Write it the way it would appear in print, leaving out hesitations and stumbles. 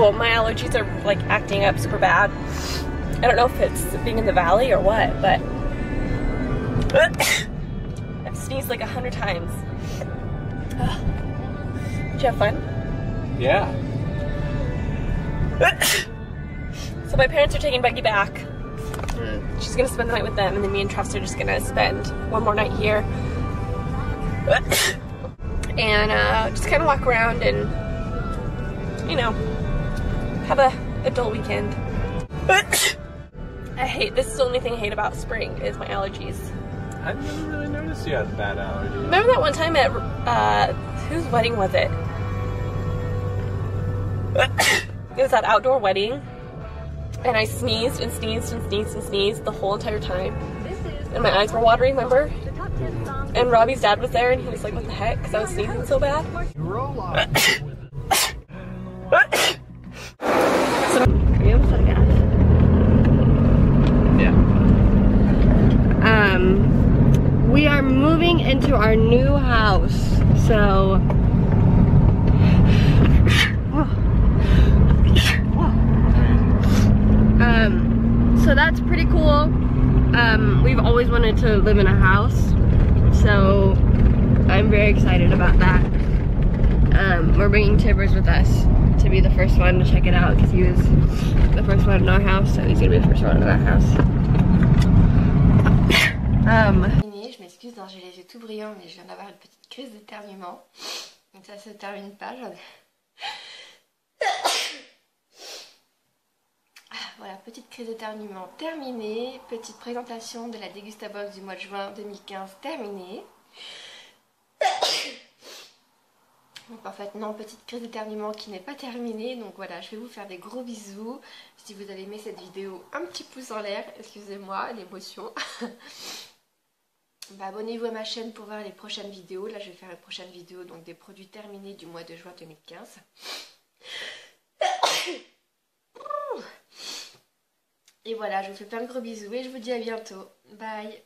So my allergies are like acting up super bad. I don't know if it's being in the valley or what, but I've sneezed like 100 times. Did you have fun? Yeah. So my parents are taking Becky back. She's gonna spend the night with them, and then me and Trust are just gonna spend one more night here. And just kind of walk around and, you know, have a adult weekend. I hate, this is the only thing I hate about spring is my allergies. I never really noticed you had bad allergies. Remember that one time at, whose wedding was it? It was that outdoor wedding, and I sneezed and sneezed and sneezed and sneezed the whole entire time. And my eyes were watering, remember? And Robbie's dad was there, and he was like, what the heck? Because I was sneezing so bad. So, are you almost out of gas? Yeah. We are moving into our new house, so so that's pretty cool. We've always wanted to live in a house, so I'm very excited about that. We're bringing Tibbers with us to be the first one to check it out, because he was the first one in our house, so he's gonna be the first one in our house. Je m'excuse, j'ai les yeux tout brillants, mais je viens d'avoir une petite crise d'éternuement. Donc ça se termine pas. Voilà, petite crise d'éternuement terminée. Petite présentation de la Dégustabox du mois de juin 2015 terminée. Donc en fait non, petite crise d'éternuement qui n'est pas terminée. Donc voilà, je vais vous faire des gros bisous. Si vous avez aimé cette vidéo, un petit pouce en l'air. Excusez-moi, l'émotion. Bah, abonnez-vous à ma chaîne pour voir les prochaines vidéos. Là je vais faire une prochaine vidéo donc des produits terminés du mois de juin 2015. Et voilà, je vous fais plein de gros bisous et je vous dis à bientôt. Bye.